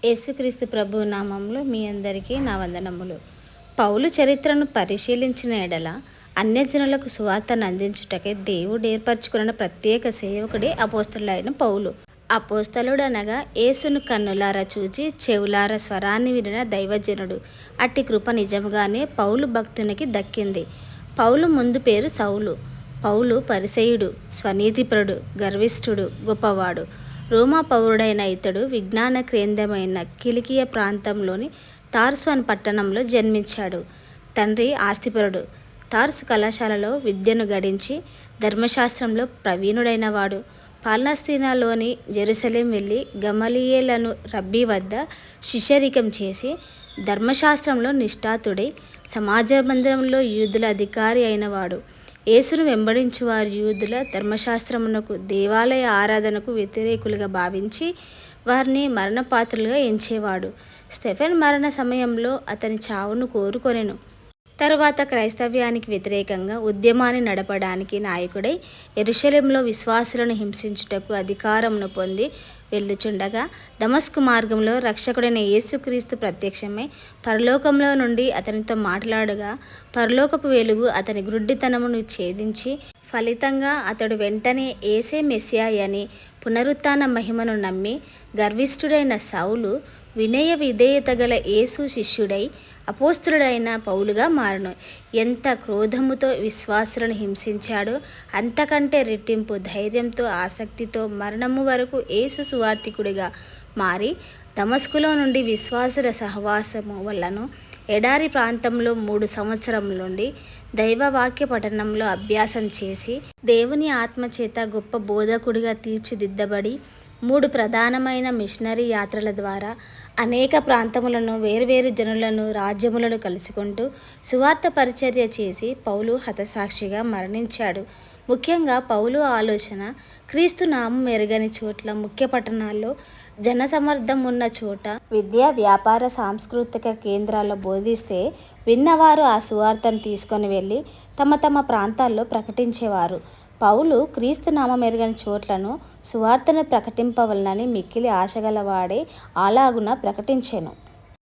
యేసుక్రీస్తు ప్రభు నామంలో మీ అందరికీ నా వందనములు. పౌలు చరిత్రను పరిశీలించిన ఎడల అన్యజనులకు సువార్తను అందించుటకై దేవుడు ఏర్పరచుకున్న ప్రత్యేక సేవకుడే అపోస్తలుడైన పౌలు. అపోస్తలుడనగా యేసును కన్నులారా చూచి చెవులారా స్వరాన్ని వినిన దైవజనుడు. అట్టి కృప నిజముగానే పౌలు భక్తునికి దక్కింది. పౌలు ముందు పేరు సౌలు. పౌలు పరిసయుడు, స్వనీతిపరుడు, గర్విష్ఠుడు, గొప్పవాడు. రోమా పౌరుడైన ఇతడు విజ్ఞాన కేంద్రమైన కిలికియ ప్రాంతంలోని తార్సు అనే పట్టణంలో జన్మించాడు. తండ్రి ఆస్తిపరుడు. తార్సు కళాశాలలో విద్యను గడించి ధర్మశాస్త్రంలో ప్రవీణుడైన వాడు. పాలస్తీనాలోని జెరూసలేం వెళ్ళి గమలీయేలను రబ్బీ వద్ద శిష్యరికం చేసి ధర్మశాస్త్రంలో నిష్ఠాతుడై సమాజ మందిరంలో యూదుల అధికారి అయినవాడు. యేసును వెంబడించు వారు యూదుల ధర్మశాస్త్రమునకు, దేవాలయ ఆరాధనకు వ్యతిరేకులుగా భావించి వారిని మరణపాత్రులుగా ఎంచేవాడు. స్టెఫెన్ మరణ సమయంలో అతని చావును కోరుకొనెను. తరువాత క్రైస్తవ్యానికి వ్యతిరేకంగా ఉద్యమాన్ని నడపడానికి నాయకుడై యెరూషలేములో విశ్వాసులను హింసించుటకు అధికారమును పొంది వెళ్ళుచుండగా దమస్కు మార్గంలో రక్షకుడైన యేసుక్రీస్తు ప్రత్యక్షమై పరలోకంలో నుండి అతనితో మాట్లాడగా పరలోకపు వెలుగు అతని గ్రుడ్డితనమును ఛేదించి ఫలితంగా అతడు వెంటనే యేసే మెస్సియాయని పునరుత్థాన మహిమను నమ్మి గర్విష్ఠుడైన సౌలు వినయ విధేయత గల యేసు శిష్యుడై అపోస్తలుడైన పౌలుగా మారెను. ఎంత క్రోధముతో విశ్వాసులను హింసించాడో అంతకంటే రెట్టింపు ధైర్యంతో, ఆసక్తితో మరణము వరకు యేసు సువార్తికుడిగా మారి దమస్కులో నుండి విశ్వాసుల సహవాసము వల్లను ఎడారి ప్రాంతంలో 3 సంవత్సరముల నుండి దైవవాక్య పఠనంలో అభ్యాసం చేసి దేవుని ఆత్మచేత గొప్ప బోధకుడిగా తీర్చిదిద్దబడి 3 ప్రధానమైన మిషనరీ యాత్రల ద్వారా అనేక ప్రాంతములను, వేర్వేరు జనులను, రాజ్యములను కలుసుకుంటూ సువార్త పరిచర్య చేసి పౌలు హతసాక్షిగా మరణించాడు. ముఖ్యంగా పౌలు ఆలోచన క్రీస్తు నామం ఎరగని చోట్ల, ముఖ్య పట్టణాల్లో, జనసమర్థం ఉన్న చోట, విద్యా, వ్యాపార, సాంస్కృతిక కేంద్రాల్లో బోధిస్తే విన్నవారు ఆ సువార్తను తీసుకొని వెళ్ళి తమ తమ ప్రాంతాల్లో ప్రకటించేవారు. పౌలు క్రీస్తు నామం ఎరగని చోట్లను సువార్తను ప్రకటింపవలనని మిక్కిలి ఆశగలవాడే అలాగున ప్రకటించెను.